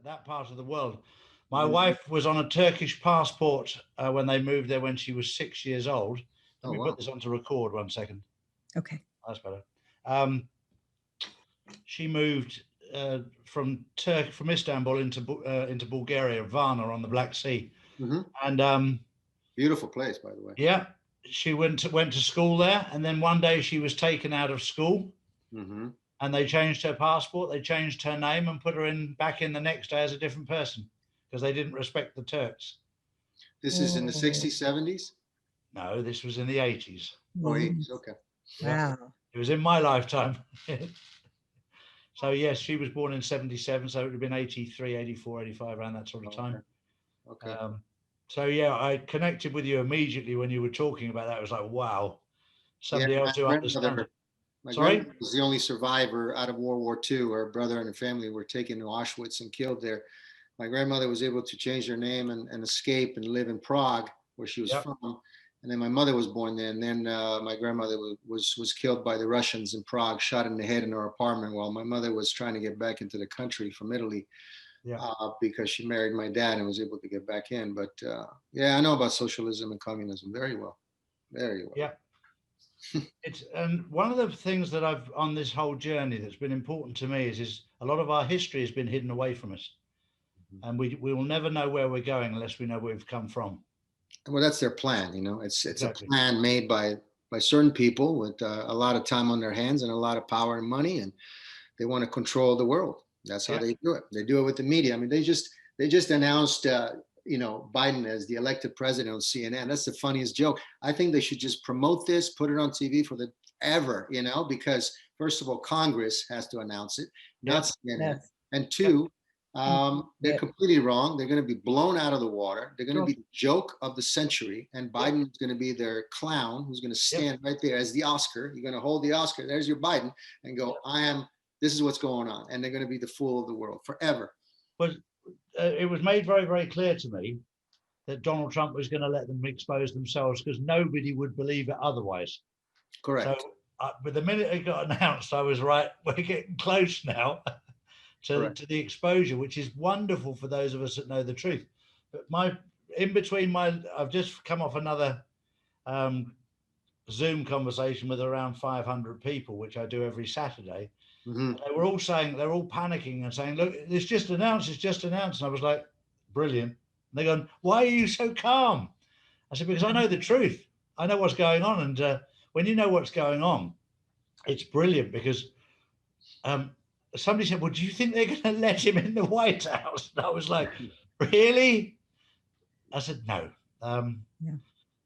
that part of the world. My wife was on a Turkish passport when they moved there when she was 6 years old. Let me put this on to record 1 second. Okay. That's better. She moved from Istanbul into Bulgaria, Varna on the Black Sea. And beautiful place, by the way. Yeah, she went to school there, and then one day she was taken out of school, and they changed her passport. They changed her name and put her back in the next day as a different person because they didn't respect the Turks. This is in the 60s, 70s? No, this was in the 80s. Oh, 80s, okay. Wow. It was in my lifetime. So yes, she was born in 77, so it would have been 83, 84, 85, around that sort of time. Okay. So yeah, I connected with you immediately when you were talking about that. It was like, wow, somebody else who understands. My grandmother was the only survivor out of World War II. Her brother and her family were taken to Auschwitz and killed there. My grandmother was able to change her name and escape and live in Prague, where she was from. And then my mother was born there. And then my grandmother was killed by the Russians in Prague, shot in the head in her apartment while my mother was trying to get back into the country from Italy. Because she married my dad and was able to get back in. But yeah, I know about socialism and communism very well. Very well. Yeah. And one of the things that I've on this whole journey that's been important to me is a lot of our history has been hidden away from us. And we will never know where we're going unless we know where we've come from. Well, that's their plan, you know. It's exactly. A plan made by certain people with a lot of time on their hands and a lot of power and money, and they want to control the world. That's how they do it. They do it with the media. I mean, they just announced, Biden as the elected president on CNN. That's the funniest joke. I think they should just promote this, put it on TV forever, because first of all, Congress has to announce it, not CNN. And two, they're completely wrong. They're going to be blown out of the water. They're going to be the joke of the century. And Biden is going to be their clown who's going to stand right there as the Oscar. You're going to hold the Oscar. There's your Biden and go, this is what's going on. And they're going to be the fool of the world forever. But it was made very, very clear to me that Donald Trump was going to let them expose themselves because nobody would believe it otherwise. Correct. So, but the minute it got announced, I was right. We're getting close now to the exposure, which is wonderful for those of us that know the truth. But I've just come off another Zoom conversation with around 500 people, which I do every Saturday. They were all saying, they're all panicking and saying, look, it's just announced. And I was like, brilliant. And they're going, why are you so calm? I said, because I know the truth. I know what's going on. And when you know what's going on, it's brilliant because somebody said, well, do you think they're going to let him in the White House? And I was like, really? I said, no.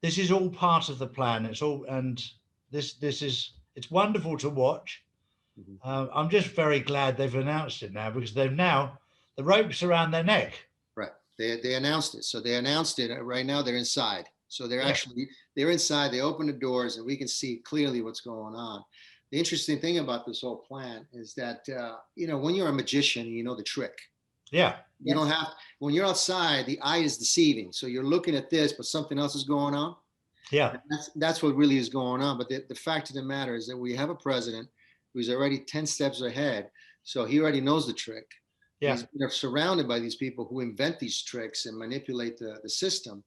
This is all part of the plan. It's all, and it's wonderful to watch. I'm just very glad they've announced it now because the rope's around their neck. Right. They announced it. So they announced it. Right now they're inside. So they're inside. They open the doors and we can see clearly what's going on. The interesting thing about this whole plan is that, when you're a magician, you know the trick. Yeah. You don't have, when you're outside, the eye is deceiving. So you're looking at this, but something else is going on. Yeah. And that's what really is going on. But the fact of the matter is that we have a president who's already 10 steps ahead. So he already knows the trick. Yeah. He's surrounded by these people who invent these tricks and manipulate the system.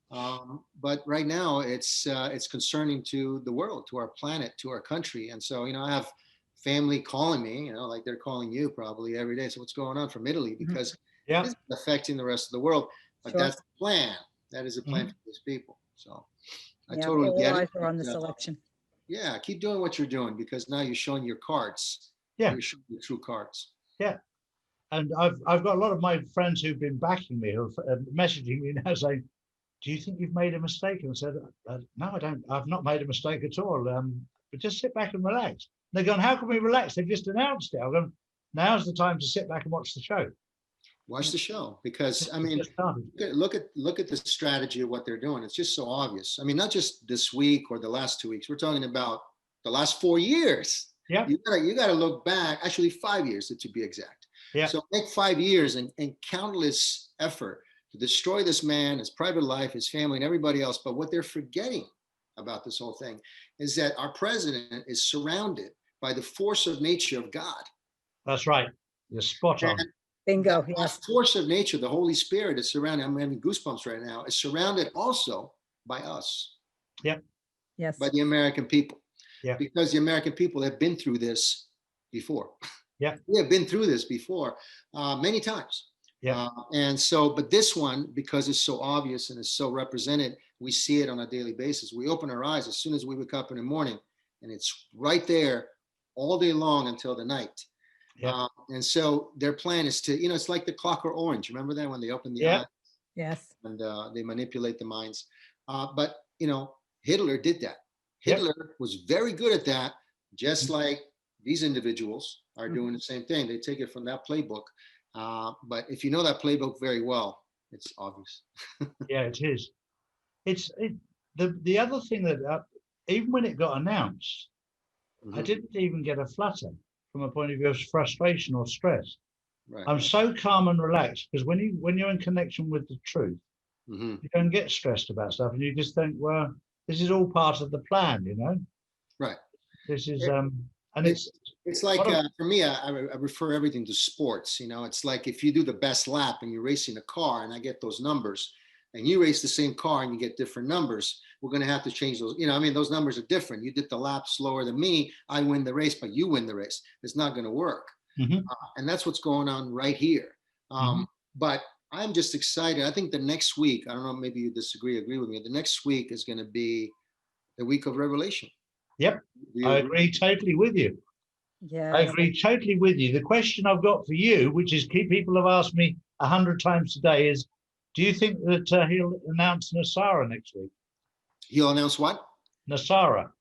But right now it's concerning to the world, to our planet, to our country. And so, I have family calling me, like they're calling you probably every day. So what's going on from Italy? Because it's affecting the rest of the world. But that's the plan. That is a plan for these people. So I totally get it. On this election. Yeah, keep doing what you're doing because now you're showing your cards. Yeah. You're showing your true cards. Yeah. And I've got a lot of my friends who've been backing me, who are messaging me now saying, do you think you've made a mistake? And I said, no, I don't. I've not made a mistake at all. But just sit back and relax. And they're going, how can we relax? They've just announced it. I'm going, now's the time to sit back and watch the show. Watch the show because look at the strategy of what they're doing. It's just so obvious. I mean, not just this week or the last 2 weeks. We're talking about the last 4 years. Yeah. You gotta look back. Actually, 5 years to be exact. Yeah. So make 5 years and countless effort to destroy this man, his private life, his family, and everybody else. But what they're forgetting about this whole thing is that our president is surrounded by the force of nature of God. That's right. You're spot on. Bingo. that Yes. force of nature, the Holy Spirit is surrounded. I'm having goosebumps right now. Is surrounded also by us, Yep. Yes. by the American people. Yeah. Because the American people have been through this before. Yeah. We have been through this before many times. Yeah. And so, but this one, because it's so obvious and it's so represented, we see it on a daily basis. We open our eyes as soon as we wake up in the morning, and it's right there all day long until the night. Yeah. And so their plan is to, it's like the Clockwork Orange. Remember that when they open the Yeah. eyes Yes. and they manipulate the minds? But, Hitler did that. Yep. Hitler was very good at that, just like these individuals are doing the same thing. They take it from that playbook. But if you know that playbook very well, it's obvious. Yeah, it is. The other thing that even when it got announced, I didn't even get a flutter from a point of view of frustration or stress. Right. I'm so calm and relaxed because when you're in connection with the truth, you don't get stressed about stuff, and you just think, well, this is all part of the plan, Right. This is and it's like for me, I refer everything to sports. It's like if you do the best lap and you're racing a car, and I get those numbers, and you race the same car and you get different numbers, we're going to have to change those. Those numbers are different. You did the lap slower than me, I win the race, but you win the race. It's not going to work. And that's what's going on right here. But I'm just excited. I think the next week, I don't know, maybe you agree with me. The next week is going to be the week of Revelation. Yep. I agree totally with you. Yeah. I agree totally with you. The question I've got for you, which is people have asked me 100 times today, is do you think that he'll announce NESARA next week? He'll announce what? NESARA.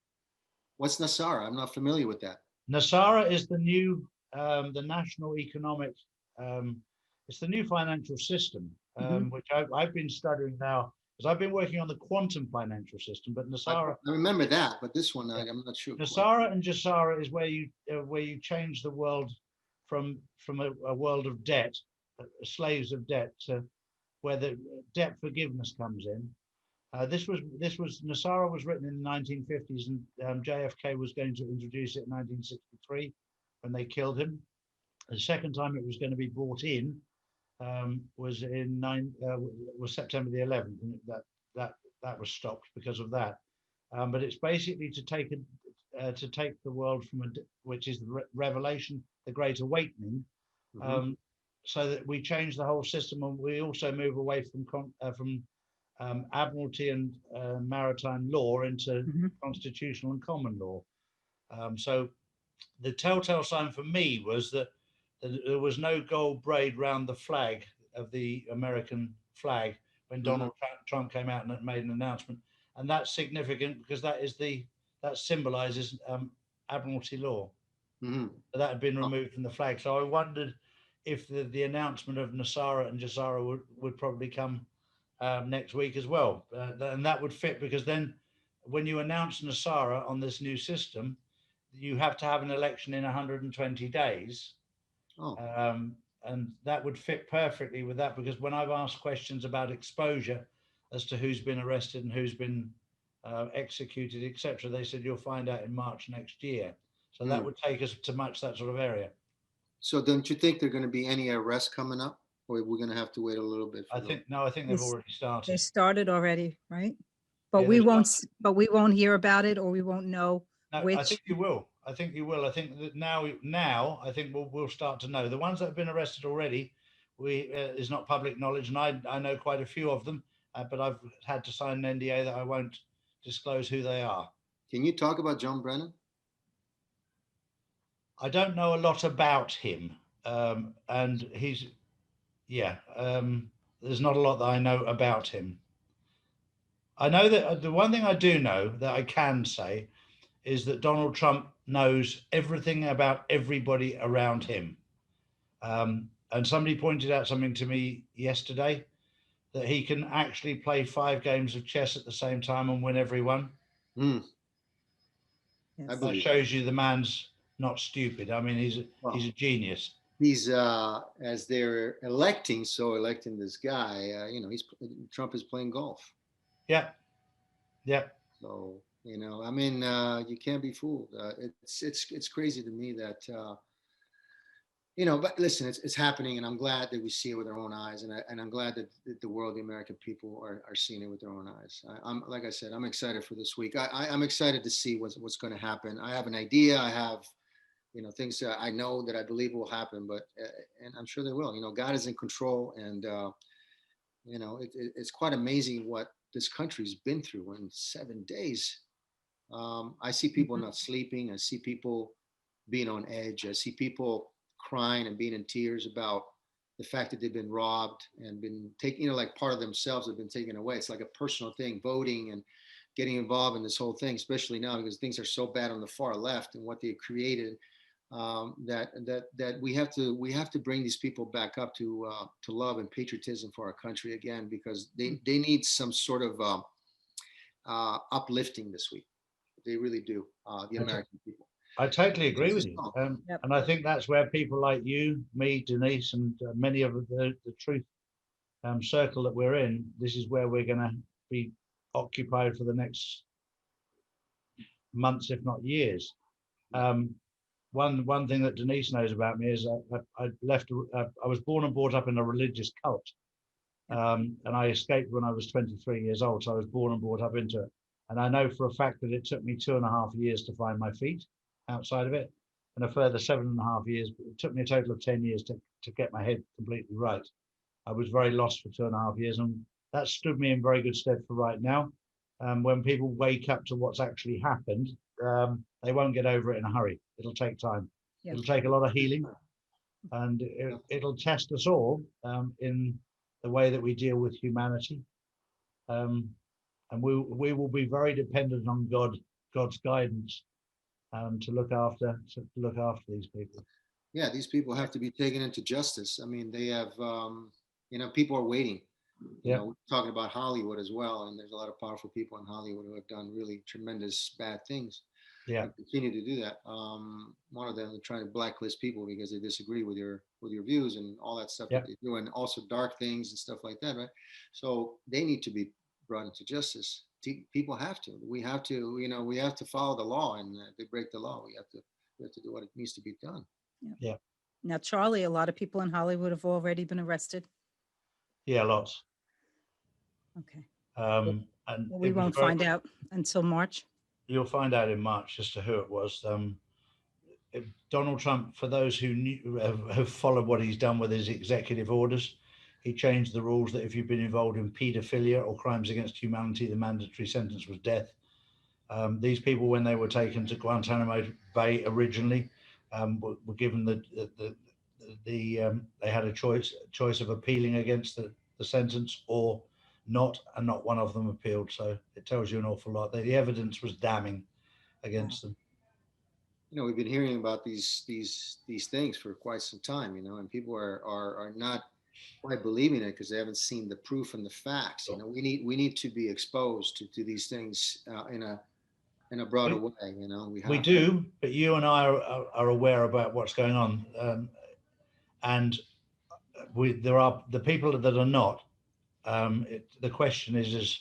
What's NESARA? I'm not familiar with that. NESARA is the new, the national economic, it's the new financial system, which I've been studying now, because I've been working on the quantum financial system, but NESARA. I remember that, but this one, I'm not sure. NESARA and JASARA is where you change the world from a world of debt, slaves of debt, to where the debt forgiveness comes in. This was NESARA was written in the 1950s, and JFK was going to introduce it in 1963 when they killed him. The second time it was going to be brought in was September the 11th, and that was stopped because of that. But it's basically to take the world from which is the revelation, the Great Awakening, so that we change the whole system, and we also move away from admiralty and maritime law into constitutional and common law. So the telltale sign for me was that there was no gold braid round the flag of the American flag when Donald Trump came out and made an announcement. And that's significant because that symbolizes admiralty law. So that had been removed from the flag. So I wondered if the announcement of NESARA and JASARA would probably come next week as well. And that would fit, because then when you announce NESARA on this new system, you have to have an election in 120 days. And that would fit perfectly with that, because when I've asked questions about exposure as to who's been arrested and who's been executed, etc., they said you'll find out in March next year. So that would take us to much that sort of area. So don't you think there are going to be any arrests coming up, or we're going to have to wait a little bit? I think they've already started. They started already, right? But Yeah, we won't hear about it, or we won't know which. I think you will. I think that now I think we'll start to know. The ones that have been arrested already, is not public knowledge, and I know quite a few of them, but I've had to sign an NDA that I won't disclose who they are. Can you talk about John Brennan? I don't know a lot about him, and there's not a lot that I know about him. I know that the one thing I do know that I can say is that Donald Trump knows everything about everybody around him. And somebody pointed out something to me yesterday, that he can actually play 5 games of chess at the same time and win every one. Yes. That shows you the man's not stupid. I mean, he's a genius. He's as they're electing this guy, Trump is playing golf. Yeah. So I mean, you can't be fooled. It's crazy to me that But listen, it's happening, and I'm glad that we see it with our own eyes, and I'm glad that the world, the American people, are seeing it with their own eyes. I'm like I said, I'm excited for this week. I'm excited to see what's going to happen. I have an idea. I have things that I know that I believe will happen, but and I'm sure they will. God is in control, and it's quite amazing what this country's been through in 7 days. I see people not sleeping. I see people being on edge. I see people crying and being in tears about the fact that they've been robbed and been taken, like part of themselves have been taken away. It's like a personal thing, voting and getting involved in this whole thing, especially now because things are so bad on the far left and what they've created. That we have to bring these people back up to love and patriotism for our country again, because they need some sort of uplifting this week. They really do, the American people. I totally agree with you. Yep. And I think that's where people like you, me, Denise, and many of the truth circle that we're in, this is where we're going to be occupied for the next months, if not years. One thing that Denise knows about me is I was born and brought up in a religious cult. And I escaped when I was 23 years old. So I was born and brought up into it. And I know for a fact that it took me 2.5 years to find my feet outside of it, and a further 7.5 years. It took me a total of 10 years to get my head completely right. I was very lost for 2.5 years, and that stood me in very good stead for right now. When people wake up to what's actually happened, they won't get over it in a hurry. It'll take time. Yeah. It'll take a lot of healing, and it'll test us all in the way that we deal with humanity. And we will be very dependent on God's guidance to look after these people. Yeah, these people have to be taken into justice. I mean, they have, people are waiting. We're talking about Hollywood as well, and there's a lot of powerful people in Hollywood who have done really tremendous bad things. Yeah, and continue to do that. One of them is trying to blacklist people because they disagree with your views and all that stuff that they do, and also dark things and stuff like that, right? So they need to be brought into justice. People have to. We have to. We have to follow the law, and if they break the law, we have to do what it needs to be done. Yeah. Now, Charlie, a lot of people in Hollywood have already been arrested. Yeah, lots. Okay. And we won't find out until March. You'll find out in March as to who it was. Donald Trump, for those who have followed what he's done with his executive orders, he changed the rules that if you've been involved in paedophilia or crimes against humanity, the mandatory sentence was death. These people, when they were taken to Guantanamo Bay originally, were given they had a choice of appealing against the sentence or not, and not one of them appealed. So it tells you an awful lot. The evidence was damning against them. We've been hearing about these things for quite some time, and people are not quite believing it because they haven't seen the proof and the facts. We need to be exposed to these things in a broader way. We do, but you and I are aware about what's going on, and there are the people that are not. The question is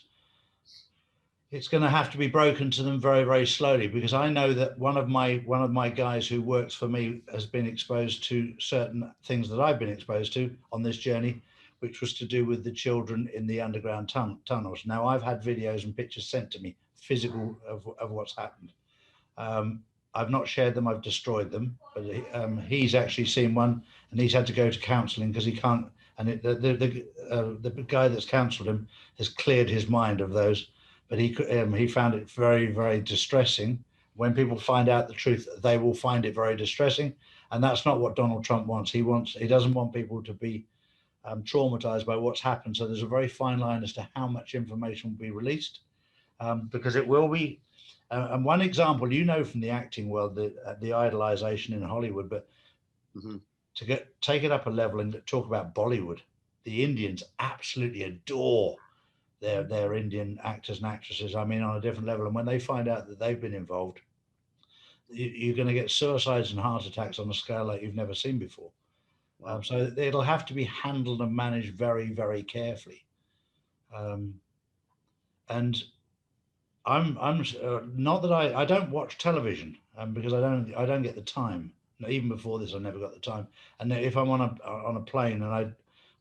it's going to have to be broken to them very, very slowly, because I know that one of my guys who works for me has been exposed to certain things that I've been exposed to on this journey, which was to do with the children in the underground tunnels. Now, I've had videos and pictures sent to me, physical of what's happened. I've not shared them, I've destroyed them, but he's actually seen one, and he's had to go to counselling because he can't, and the guy that's counselled him has cleared his mind of those, but he found it very, very distressing. When people find out the truth, they will find it very distressing, and that's not what Donald Trump wants. He doesn't want people to be traumatized by what's happened. So there's a very fine line as to how much information will be released, because it will be. And one example, from the acting world, the idolization in Hollywood, but to take it up a level and talk about Bollywood, the Indians absolutely adore their Indian actors and actresses. I mean, on a different level. And when they find out that they've been involved, you're going to get suicides and heart attacks on a scale like you've never seen before. Wow. So it'll have to be handled and managed very, very carefully. And I'm not that I don't watch television because I don't get the time. even before this, I never got the time. And if I'm on a plane, and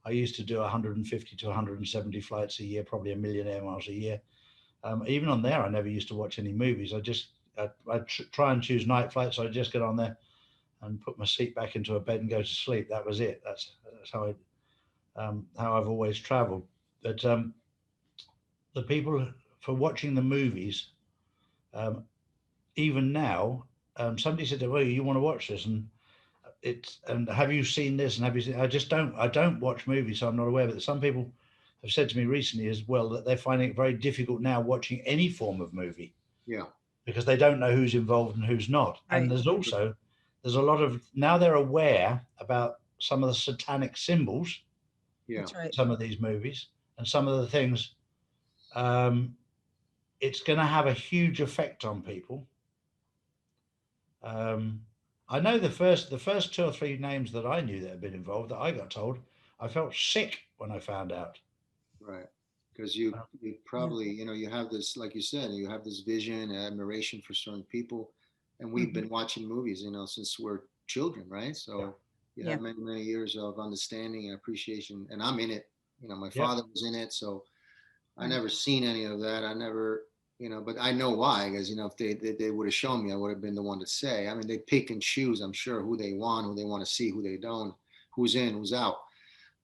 I used to do 150 to 170 flights a year, probably 1,000,000 air miles a year. Even on there, I never used to watch any movies. I try and choose night flights. So I just get on there and put my seat back into a bed and go to sleep. That was it. That's how I've always traveled. But the people for watching the movies, even now, somebody said, "Well, you want to watch this?" And have you seen this? And have you seen? I don't watch movies, so I'm not aware. But some people have said to me recently as well that they're finding it very difficult now watching any form of movie. Yeah. Because they don't know who's involved and who's not. Right. And there's a lot of, now they're aware about some of the satanic symbols. Yeah. That's right. Some of these movies and some of the things. It's going to have a huge effect on people. I know the first 2 or 3 names that I knew that had been involved, that I got told, I felt sick when I found out. Right. Because you probably, you have this, like you said, you have this vision and admiration for certain people. And we've been watching movies, since we're children, right? So you have many, many years of understanding and appreciation. And I'm in it. My father was in it. So I never seen any of that. I never, but I know why, because, if they would have shown me, I would have been the one to say. I mean, they pick and choose, I'm sure, who they want to see, who they don't, who's in, who's out.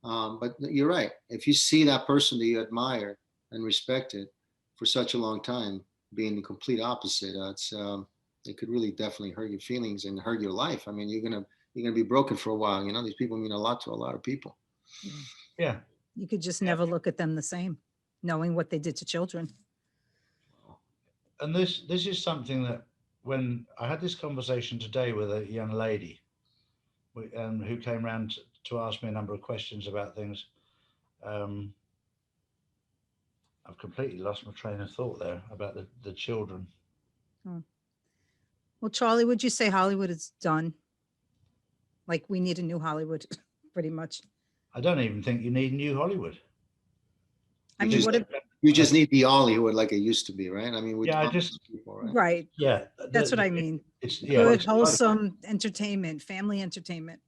But you're right. If you see that person that you admire and respected for such a long time being the complete opposite, it could really definitely hurt your feelings and hurt your life. I mean, you're gonna be broken for a while. These people mean a lot to a lot of people. Yeah. You could just never look at them the same, knowing what they did to children. And this is something that, when I had this conversation today with a young lady who came around to ask me a number of questions about things. I've completely lost my train of thought there about the children. Well, Charlie, would you say Hollywood is done? Like, we need a new Hollywood, pretty much. I don't even think you need new Hollywood. I mean, you just need the Hollywood like it used to be, right? I mean, people, right? Yeah, that's what I mean. It's good, wholesome entertainment, family entertainment.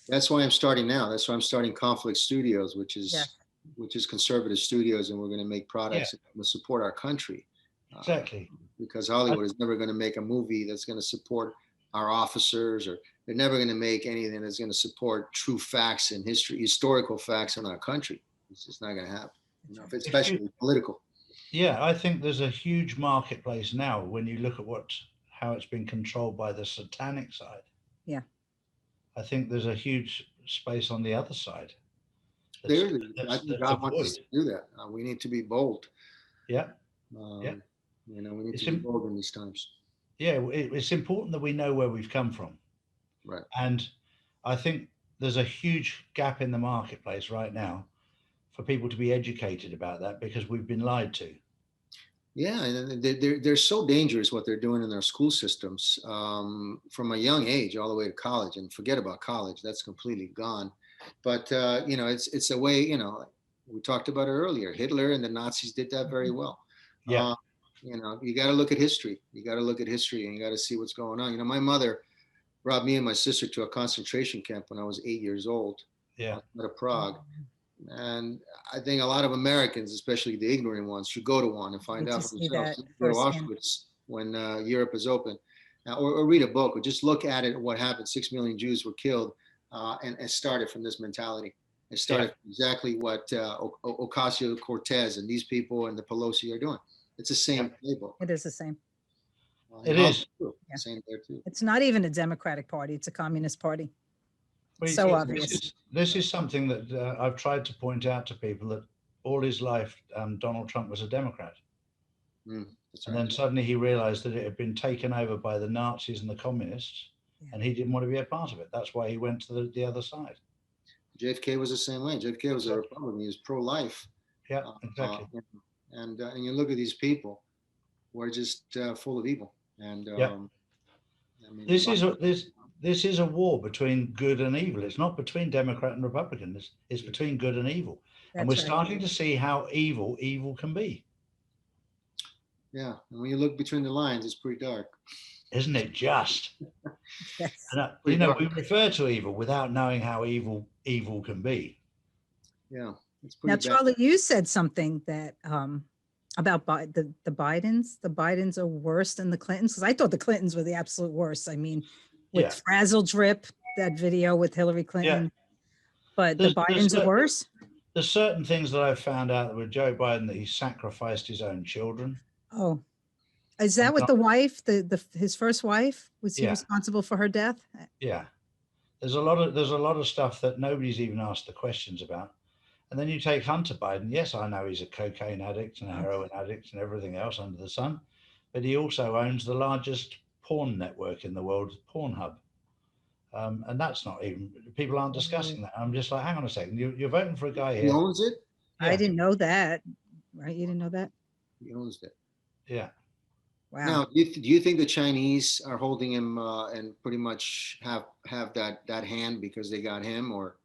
That's why I'm starting now. That's why I'm starting Conflict Studios, which is conservative studios, and we're going to make products that support our country. Exactly. Because Hollywood is never going to make a movie that's going to support our officers, or they're never going to make anything that's going to support true facts in history, historical facts in our country. It's just not going to happen, especially political. Yeah, I think there's a huge marketplace now when you look at how it's been controlled by the satanic side. Yeah. I think there's a huge space on the other side. I think God wants us to do that. We need to be bold. Yeah. We need to be bold in these times. Yeah, it's important that we know where we've come from. Right. And I think there's a huge gap in the marketplace right now for people to be educated about that, because we've been lied to. Yeah, and they're so dangerous what they're doing in their school systems from a young age all the way to college. And forget about college; that's completely gone. But it's a way. We talked about it earlier. Hitler and the Nazis did that very well. Yeah. You got to look at history. You got to look at history, and you got to see what's going on. My mother brought me and my sister to a concentration camp when I was 8 years old. Yeah. Out of Prague. And I think a lot of Americans, especially the ignorant ones, should go to one and find out for themselves. Go to Auschwitz when Europe is open, or read a book, or just look at it. What happened? 6 million Jews were killed, and started from this mentality. It started exactly what Ocasio-Cortez and these people and the Pelosi are doing. It's the same playbook. It is the same. It is. Same there too. It's not even a Democratic Party; it's a Communist Party. Well, so obvious. This is something that I've tried to point out to people, that all his life Donald Trump was a Democrat. That's and right. then suddenly he realized that it had been taken over by the Nazis and the communists, and he didn't want to be a part of it. That's why he went to the other side. JFK was the same way. JFK was a Republican. He was pro-life. Yeah, exactly. And you look at these people, we're just full of evil. And I mean, this is a war between good and evil. It's not between Democrat and Republican. It's between good and evil. And we're starting to see how evil can be. Yeah. And when you look between the lines, it's pretty dark. Isn't it just? Yes. And Pretty dark. we refer to evil without knowing how evil can be. Yeah. It's Now, pretty bad. Charlie, you said something that about the Bidens. The Bidens are worse than the Clintons, because I thought the Clintons were the absolute worst. I mean, with Yeah. Frazzle Drip, that video with Hillary Clinton. But the Bidens are worse. There's certain things that I've found out with Joe Biden, that he sacrificed his own children. Oh, is that with the wife? His first wife? Was he responsible for her death? Yeah. There's a lot of stuff that nobody's even asked the questions about. And then you take Hunter Biden. Yes, I know he's a cocaine addict and a heroin addict and everything else under the sun, but he also owns the largest porn network in the world, Pornhub. And that's not even, people aren't discussing that. I'm just like, hang on a second, you're voting for a guy here. He owns it? I didn't know that. Right? You didn't know that? He owns it. Yeah. Wow. Now, do you think the Chinese are holding him and pretty much have that hand because they got him, or?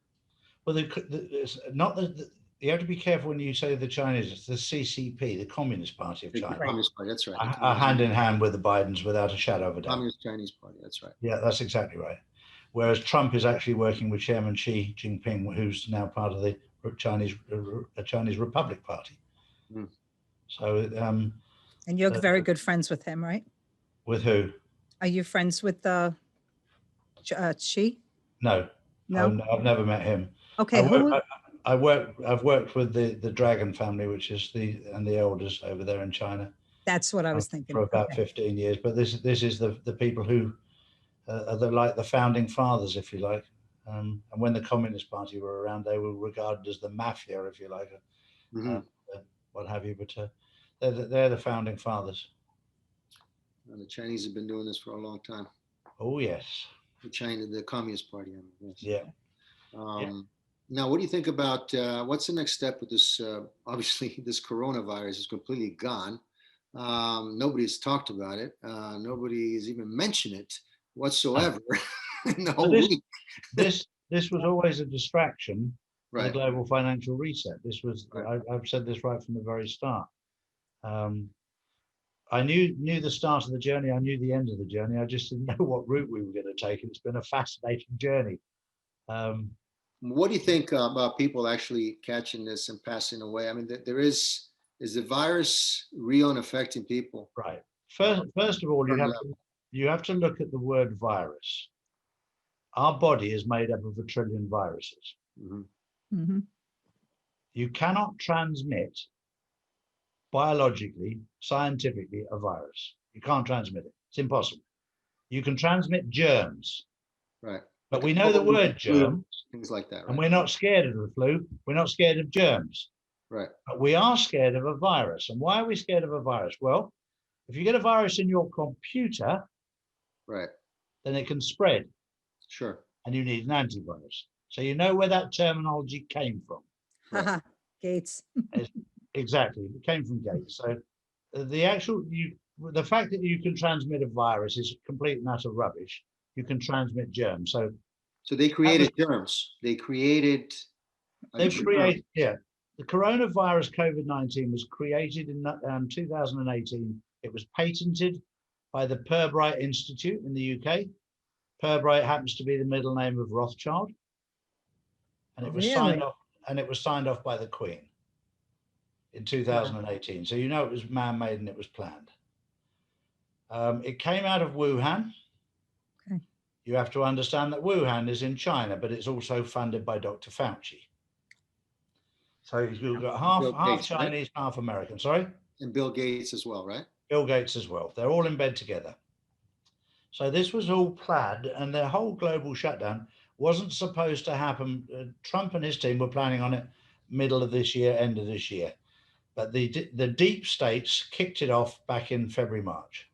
Well, it's not that you have to be careful when you say the Chinese. It's the CCP, the Communist Party of China. The Communist Party, that's right. Are hand in hand with the Bidens without a shadow of a doubt. Communist Chinese Party, that's right. Yeah, that's exactly right. Whereas Trump is actually working with Chairman Xi Jinping, who's now part of the Chinese Republic Party. Mm. So, and you're very good friends with him, right? With who? Are you friends with Xi? No, I've never met him. Okay, I've worked with the Dragon family, which is the elders over there in China. That's what I was thinking. For about 15 years. But this is the people who are like the founding fathers, if you like. And when the Communist Party were around, they were regarded as the mafia, if you like, what have you. But they're the founding fathers. And the Chinese have been doing this for a long time. Oh yes. The Communist Party. I mean, Yeah. yes. Now, what do you think about what's the next step with this? Obviously, this coronavirus is completely gone. Nobody's talked about it. Nobody's even mentioned it whatsoever in the whole week. This was always a distraction for the right. global financial reset. This was, right. I've said this right from the very start. I knew the start of the journey. I knew the end of the journey. I just didn't know what route we were going to take. It's been a fascinating journey. What do you think about people actually catching this and passing away? I mean, is the virus real and affecting people? Right. First of all, you have to look at the word virus. Our body is made up of 1 trillion viruses. Mm-hmm. Mm-hmm. You cannot transmit biologically, scientifically, a virus. You can't transmit it. It's impossible. You can transmit germs. Right. But we know the word germ. Things like that, right? And we're not scared of the flu. We're not scared of germs. Right. But we are scared of a virus. And why are we scared of a virus? Well, if you get a virus in your computer, right, then it can spread. Sure. And you need an antivirus. So you know where that terminology came from. Right. Gates. Exactly. It came from Gates. So the fact that you can transmit a virus is complete and utter rubbish. You can transmit germs. So they created germs. They've created. The coronavirus COVID-19 was created in 2018. It was patented by the Pirbright Institute in the UK. Pirbright happens to be the middle name of Rothschild. And it was signed off by the Queen in 2018. So you know it was man-made and it was planned. It came out of Wuhan. Okay. You have to understand that Wuhan is in China, but it's also funded by Dr. Fauci. So you've got half Chinese, right? Half American. Sorry? And Bill Gates as well, right? Bill Gates as well. They're all in bed together. So this was all planned, and their whole global shutdown wasn't supposed to happen. Trump and his team were planning on it middle of this year, end of this year. But the deep states kicked it off back in February, March.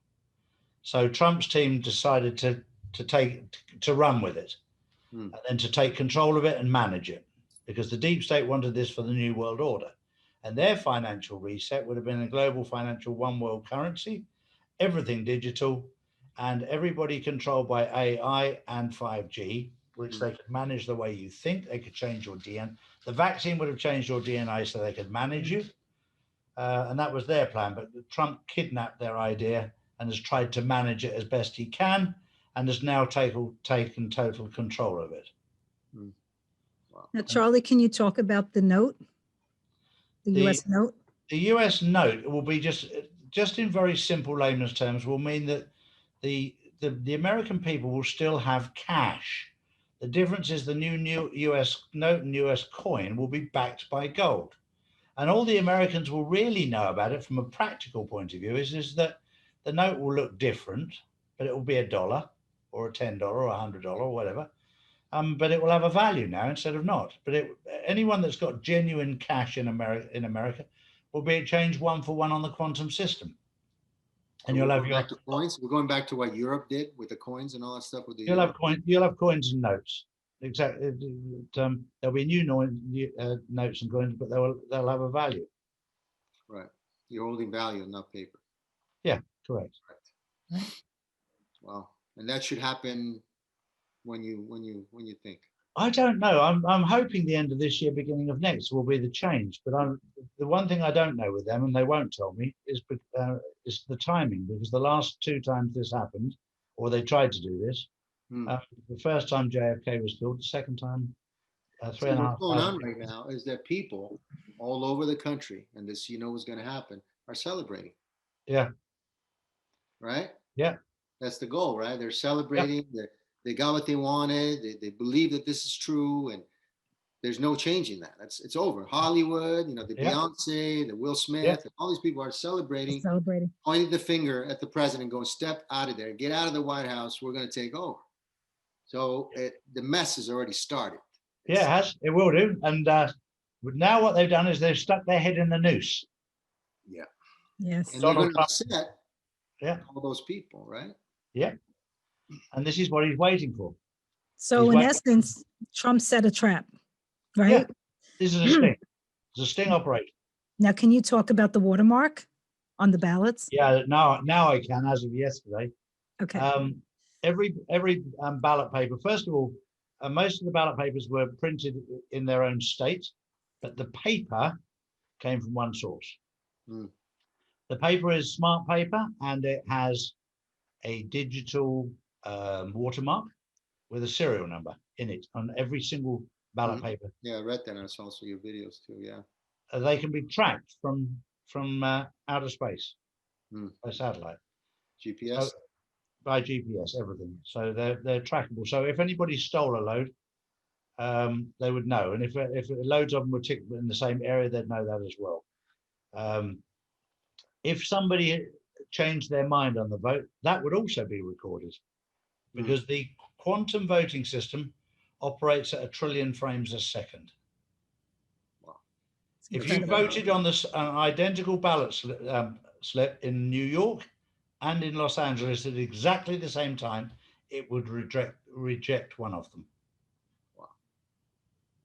So Trump's team decided to run with it and then to take control of it and manage it, because the deep state wanted this for the New World Order. And their financial reset would have been a global financial one world currency, everything digital, and everybody controlled by AI and 5G, which they could manage the way you think. They could change your DNA. The vaccine would have changed your DNA so they could manage you. and that was their plan. But Trump kidnapped their idea and has tried to manage it as best he can, and has now taken total control of it. Wow. Now, Charlie, can you talk about the note, the U.S. note? The U.S. note will be just in very simple layman's terms, will mean that the American people will still have cash. The difference is the new US note and US coin will be backed by gold. And all the Americans will really know about it from a practical point of view is that the note will look different, but it will be $1 or a $10 or $100 or whatever. But it will have a value now instead of not. But anyone that's got genuine cash in America will be exchanged 1-for-1 on the quantum system. And you'll have your coins. We're going back to what Europe did with the coins and all that stuff. You'll have coins and notes. Exactly. There'll be new notes and coins, but they'll have a value. Right. You're holding value, not paper. Yeah, correct. Right. Wow. And that should happen when you think. I don't know. I'm hoping the end of this year, beginning of next, will be the change. But the one thing I don't know with them, and they won't tell me, is the timing. Because the last 2 times this happened, or they tried to do this, the first time JFK was killed, the second time, 3.5. What's going on right now is that people all over the country, and this was going to happen, are celebrating. Yeah. Right. Yeah. That's the goal, right? They're celebrating. Yep. They got what they wanted. They believe that this is true, and there's no changing that. It's over. Hollywood, the Beyonce, the Will Smith, and all these people are celebrating, pointing the finger at the president, going, "Step out of there, get out of the White House. We're going to take over." So the mess has already started. Yeah, it has. It will do. And now what they've done is they've stuck their head in the noose. Yeah. Yes. And they're going to upset all those people, right? Yeah. And this is what he's waiting for. So in essence, Trump set a trap, right? Yeah. This is a sting. It's a sting operation. Now, can you talk about the watermark on the ballots? Yeah, now I can, as of yesterday. Okay. Every ballot paper, first of all, most of the ballot papers were printed in their own state, but the paper came from one source. The paper is smart paper, and it has a digital watermark with a serial number in it on every single ballot paper. Yeah, I read that. I saw also your videos too. Yeah. They can be tracked from outer space by satellite. GPS. By GPS, everything. So they're trackable. So if anybody stole a load, they would know. And if loads of them were ticked in the same area, they'd know that as well. If somebody changed their mind on the vote, that would also be recorded, because the quantum voting system operates at 1 trillion frames a second. Wow. If you voted on an identical ballot slip in New York and in Los Angeles at exactly the same time, it would reject one of them. Wow.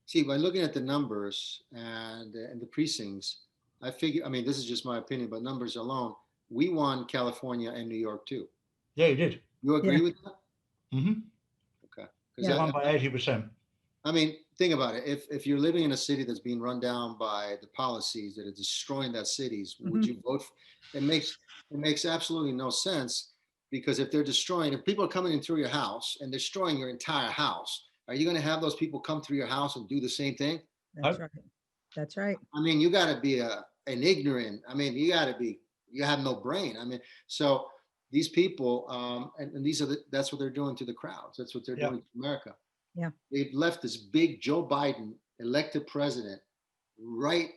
See, by looking at the numbers and the precincts, I figure, this is just my opinion, but numbers alone, we won California and New York too. Yeah, you did. You agree with that? Mm-hmm. Okay. Yeah, won by 80%. Think about it. If you're living in a city that's being run down by the policies that are destroying that cities, would you vote? It makes absolutely no sense, because if people are coming in through your house and destroying your entire house, are you going to have those people come through your house and do the same thing? That's right. That's right. You got to be an ignorant. You have no brain. So these people, and that's what they're doing to the crowds. That's what they're doing to America. Yeah. They've left this big Joe Biden elected president, right?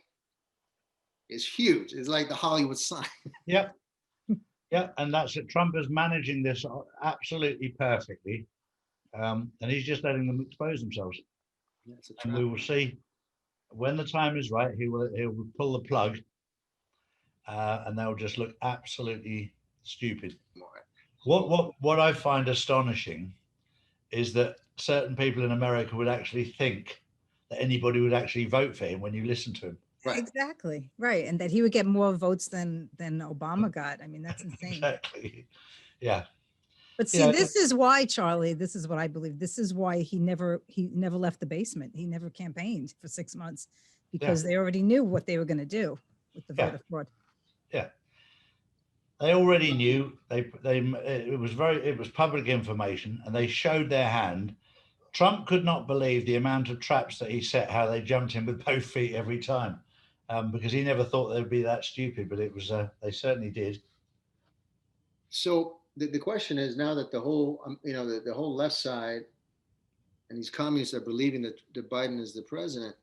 It's huge. It's like the Hollywood sign. Yeah. Yeah. And that's it. Trump is managing this absolutely perfectly. And he's just letting them expose themselves. Yeah, and we will see when the time is right, he will pull the plug, and they'll just look absolutely stupid. What I find astonishing is that certain people in America would actually think that anybody would actually vote for him when you listen to him. Right. Exactly. Right. And that he would get more votes than Obama got. That's insane. Exactly. Yeah. But see, this is why, Charlie, this is what I believe. This is why he never left the basement. He never campaigned for 6 months, because they already knew what they were going to do. with the Yeah. voter fraud. Yeah. They already knew. It was public information, and they showed their hand. Trump could not believe the amount of traps that he set, how they jumped in with both feet every time, because he never thought they'd be that stupid, but it was, they certainly did. So the question is now that the whole, the whole left side and these communists are believing that Biden is the president,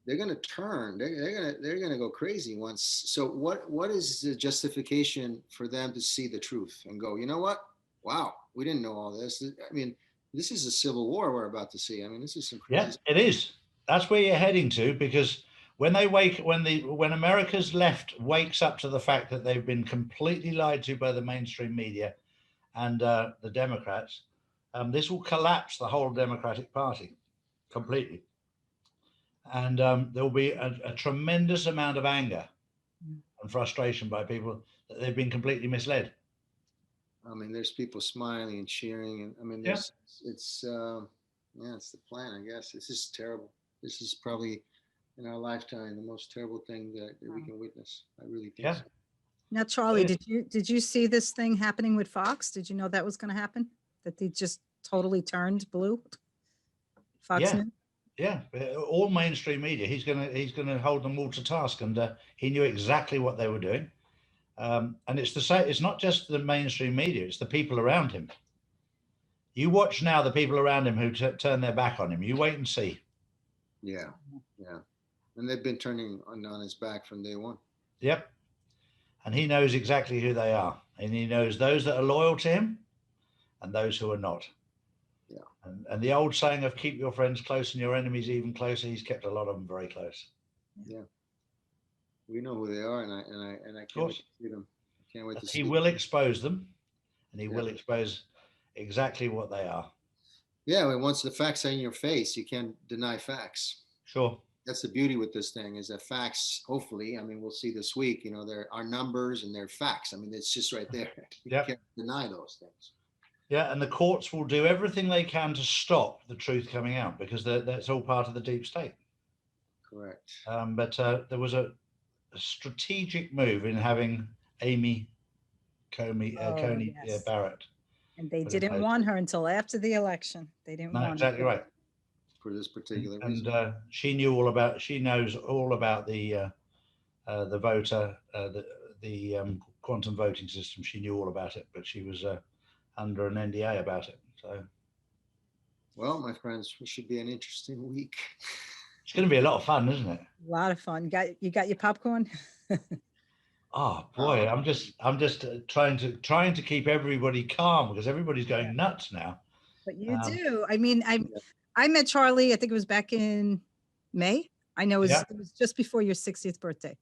they're going to turn. They're going to go crazy once. So what is the justification for them to see the truth and go, you know what? Wow, we didn't know all this. I mean, this is a civil war we're about to see. I mean, this is some crazy. Yeah, it is. That's where you're heading to, because when America's left wakes up to the fact that they've been completely lied to by the mainstream media and the Democrats, this will collapse the whole Democratic Party completely. And there will be a tremendous amount of anger and frustration by people that they've been completely misled. I mean, there's people smiling and cheering, and I mean, it's the plan. I guess this is terrible. This is probably in our lifetime the most terrible thing that we can witness. I really think. Yeah. So. Now, Charlie, did you see this thing happening with Fox? Did you know that was going to happen? That they just totally turned blue? Fox News? Yeah, all mainstream media. He's gonna hold them all to task, and he knew exactly what they were doing. And it's the same. It's not just the mainstream media; it's the people around him. You watch now the people around him who turn their back on him. You wait and see. Yeah, and they've been turning on his back from day one. Yep, and he knows exactly who they are, and he knows those that are loyal to him, and those who are not. Yeah, and the old saying of "keep your friends close and your enemies even closer." He's kept a lot of them very close. Yeah, we know who they are, and I can't wait to see them. I can't wait to see. He will expose them, and he will expose exactly what they are. Yeah, I mean, once the facts are in your face, you can't deny facts. Sure. That's the beauty with this thing, is that facts, hopefully, I mean, we'll see this week, there are numbers and there are facts. I mean, it's just right there. You can't deny those things. Yeah, and the courts will do everything they can to stop the truth coming out, because that's all part of the deep state. Correct. But there was a strategic move in having Amy Coney Barrett. And they didn't want her until after the election. They didn't want exactly her. Right. For this particular reason. And she knows all about the voter, the quantum voting system. She knew all about it, but she was under an NDA about it. So, well, my friends, it should be an interesting week. It's going to be a lot of fun, isn't it? A lot of fun. You got your popcorn? Oh boy, I'm just trying to keep everybody calm, because everybody's going nuts now. But you do. I mean, I met Charlie, I think it was back in May. I know it was just before your 60th birthday.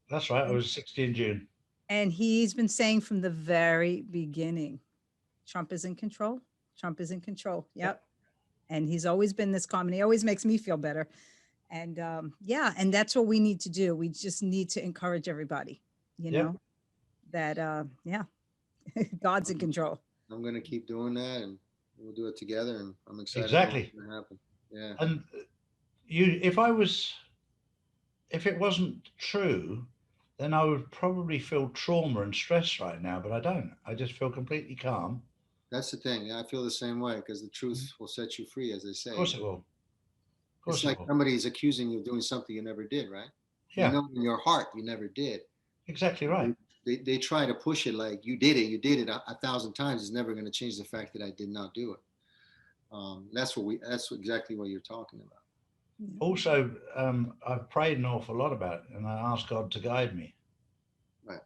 That's right. I was 60 in June. And he's been saying from the very beginning, Trump is in control. Trump is in control. Yep. And he's always been this calm, and he always makes me feel better. And and that's what we need to do. We just need to encourage everybody, that God's in control. I'm going to keep doing that, and we'll do it together, and I'm excited. Exactly. What's going to happen. Yeah. And if it wasn't true, then I would probably feel trauma and stress right now, but I don't. I just feel completely calm. That's the thing. I feel the same way, because the truth will set you free, as they say. Of course it will. It's like somebody's accusing you of doing something you never did, right? Yeah. You know in your heart you never did. Exactly right. They try to push it like you did it 1,000 times. It's never going to change the fact that I did not do it. That's exactly what you're talking about. Also, I've prayed an awful lot about it, and I asked God to guide me. Right.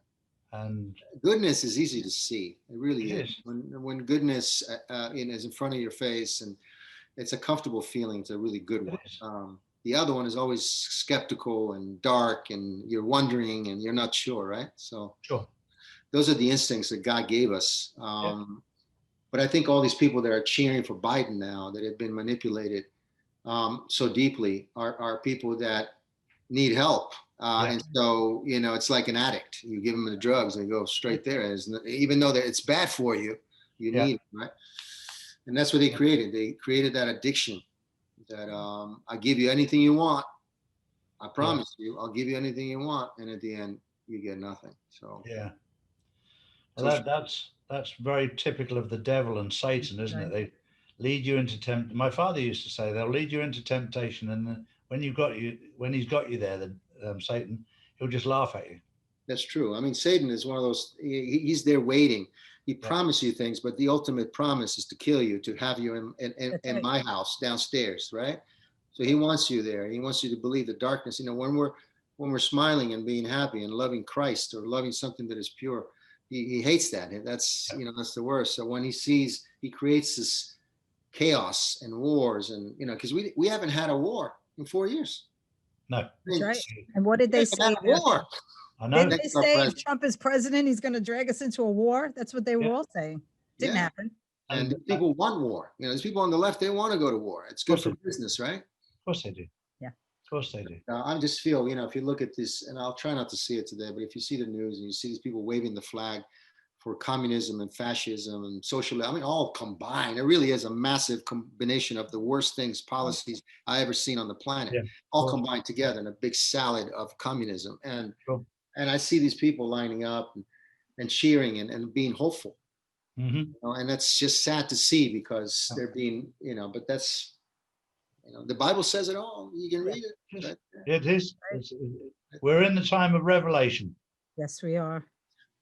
And goodness is easy to see. It really is. When goodness is in front of your face, and it's a comfortable feeling. It's a really good one. The other one is always skeptical and dark, and you're wondering and you're not sure, right? So sure. Those are the instincts that God gave us. But I think all these people that are cheering for Biden now, that have been manipulated so deeply, are people that need help. And so, it's like an addict. You give them the drugs and they go straight there. Even though it's bad for you, you need it, right? And that's what they created. They created that addiction that I give you anything you want. I promise you, I'll give you anything you want, and at the end, you get nothing. So Yeah. Well, that's very typical of the devil and Satan, isn't it? They lead you into My father used to say they'll lead you into temptation, and then when he's got you there, the Satan, he'll just laugh at you. That's true. I mean, Satan is one of those. He's there waiting. He promises you things, but the ultimate promise is to kill you, to have you in my house downstairs, right? So he wants you there. He wants you to believe the darkness. You know, when we're smiling and being happy and loving Christ or loving something that is pure, he hates that. That's that's the worst. So when he creates this chaos and wars, and because we haven't had a war in 4 years. No, that's right. And what did they say? War. I know. Didn't they say if Trump is president, he's going to drag us into a war? That's what they were all saying. Didn't happen. And people want war. There's people on the left, they want to go to war. It's good for business, right? Of course they do. Yeah. Of course they do. I just feel, if you look at this, and I'll try not to see it today, but if you see the news and you see these people waving the flag for communism and fascism and socialism, I mean, all combined, it really is a massive combination of the worst things, policies I ever seen on the planet, all combined together in a big salad of communism. And I see these people lining up and cheering and being hopeful. Mm-hmm. And that's just sad to see because they're being, but that's, the Bible says it all. You can read it. Right? It is. We're in the time of revelation. Yes, we are.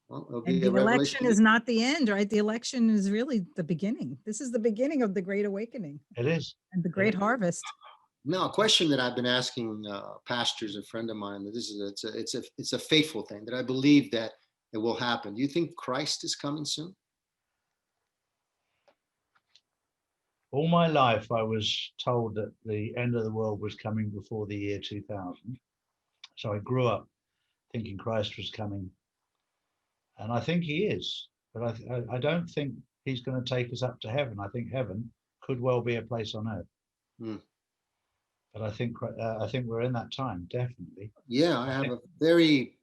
Well, and the election is not the end, right? The election is really the beginning. This is the beginning of the Great Awakening. It is. And the Great Harvest. Now, a question that I've been asking pastors, a friend of mine, that it's a faithful thing that I believe that it will happen. Do you think Christ is coming soon? All my life, I was told that the end of the world was coming before the year 2000. So I grew up thinking Christ was coming. And I think he is. But I don't think he's going to take us up to heaven. I think heaven could well be a place on earth. Mm. But I think we're in that time, definitely. Yeah, I have a very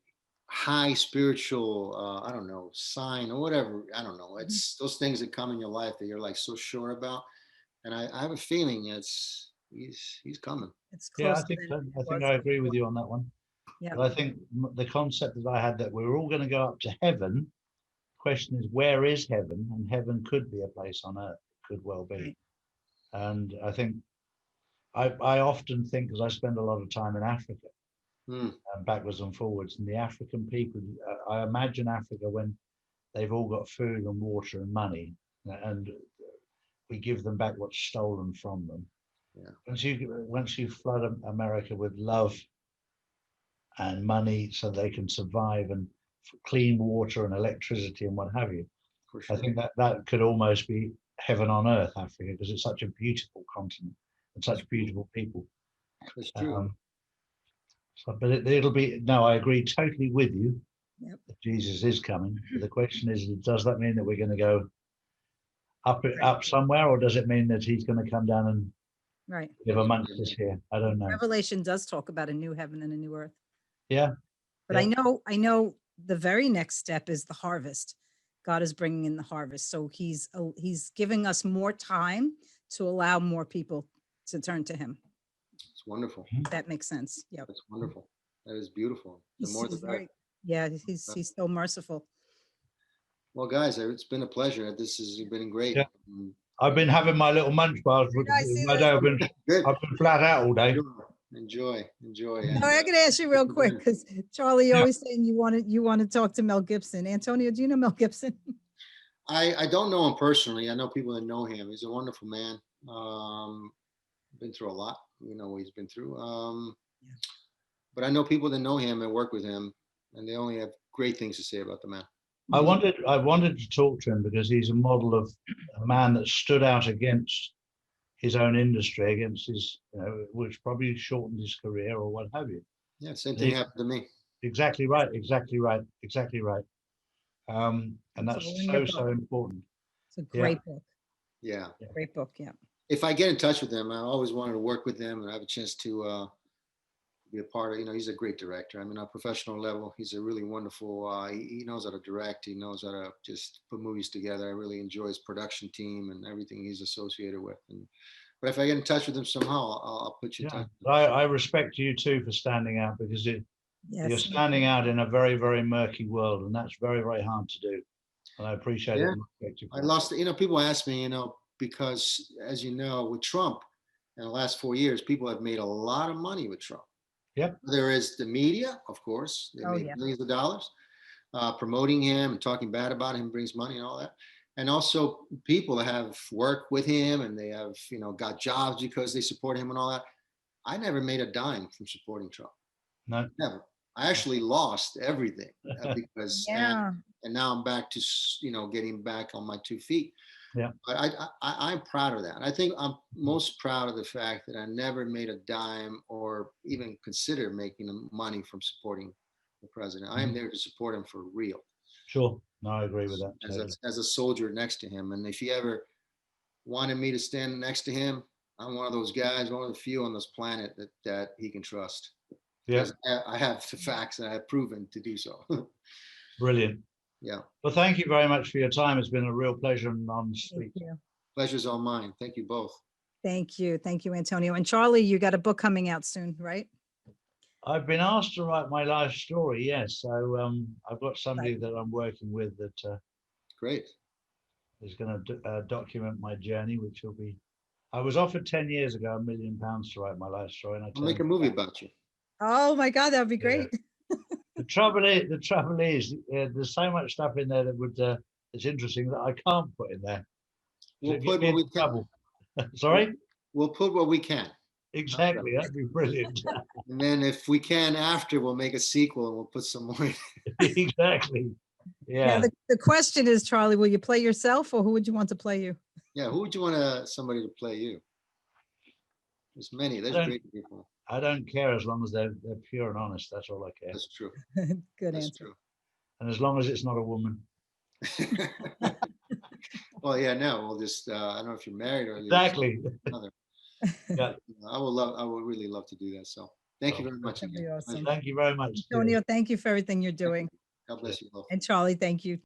high spiritual, I don't know, sign or whatever. I don't know. It's those things that come in your life that you're like so sure about. And I have a feeling he's coming. It's close. Yeah, I think I agree with you on that one. Yeah. But I think the concept that I had that we're all going to go up to heaven. The question is, where is heaven? And heaven could be a place on earth. It could well be. Right. And I think I often think, because I spend a lot of time in Africa, backwards and forwards, and the African people, I imagine Africa when they've all got food and water and money, and we give them back what's stolen from them. Yeah. Once you flood America with love and money so they can survive, and clean water and electricity and what have you, sure. I think that could almost be heaven on earth, Africa, because it's such a beautiful continent and such beautiful people. That's true. But it'll be, no, I agree totally with you. Yep. That Jesus is coming. But the question is, does that mean that we're going to go up somewhere, or does it mean that he's going to come down and live amongst us here? I don't know. Revelation does talk about a new heaven and a new earth. Yeah. But I know the very next step is the harvest. God is bringing in the harvest. So he's giving us more time to allow more people to turn to him. It's wonderful. That makes sense. Yeah. That's wonderful. That is beautiful. The more the better. Yeah, he's so merciful. Well, guys, it's been a pleasure. This has been great. Yeah. I've been having my little munch bars. I've been flat out all day. Enjoy. No, I can ask you real quick, because Charlie, you're always saying you want to talk to Mel Gibson. Antonio, do you know Mel Gibson? I don't know him personally. I know people that know him. He's a wonderful man. Been through a lot. You know what he's been through. But I know people that know him and work with him, and they only have great things to say about the man. I wanted to talk to him because he's a model of a man that stood out against his own industry, against his, which probably shortened his career or what have you. Yeah, same thing happened to me. Exactly right. And that's so important. It's a great book. Yeah. Great book, yeah. If I get in touch with him, I always wanted to work with him and have a chance to be a part of, he's a great director. I mean, on a professional level, he's a really wonderful, he knows how to direct. He knows how to just put movies together. I really enjoy his production team and everything he's associated with. But if I get in touch with him somehow, I'll put you in touch. I respect you too for standing out, because you're standing out in a very, very murky world, and that's very, very hard to do. And I appreciate it. I lost, people ask me, because as you know, with Trump in the last 4 years, people have made a lot of money with Trump. Yep. There is the media, of course, they made millions of dollars promoting him and talking bad about him brings money and all that. And also people that have worked with him and they have, got jobs because they support him and all that. I never made a dime from supporting Trump. No, never. I actually lost everything because, and now I'm back to, getting back on my 2 feet. Yeah. But I'm proud of that. I think I'm most proud of the fact that I never made a dime or even consider making money from supporting the president. I am there to support him for real. Sure. No, I agree with that. As a soldier next to him. And if he ever wanted me to stand next to him, I'm one of those guys, one of the few on this planet that he can trust. Yeah. I have the facts and I have proven to do so. Brilliant. Yeah. Well, thank you very much for your time. It's been a real pleasure and honest speech. Pleasure's all mine. Thank you both. Thank you. Thank you, Antonio. And Charlie, you got a book coming out soon, right? I've been asked to write my life story. Yes. So I've got somebody that I'm working with that great is going to document my journey, which will be, I was offered 10 years ago, £1 million to write my life story. And I'll make a movie about you. Oh my God, that would be great. Yeah. The trouble is, there's so much stuff in there that would it's interesting that I can't put in there. We'll put what we can. Sorry? We'll put what we can. Exactly, that'd be brilliant. And then if we can after, we'll make a sequel and we'll put some more in. Exactly. Yeah. Now the question is, Charlie, will you play yourself or who would you want to play you? Yeah, who would you want somebody to play you? There's many. There's great people. I don't care as long as they're pure and honest. That's all I care. That's true. Good answer. True. And as long as it's not a woman. Well, yeah, no, we'll just, I don't know if you're married or exactly. Yeah. I would really love to do that. So thank you very much. That'd be awesome. Thank you very much. Antonio, thank you for everything you're doing. God bless you both. And Charlie, thank you.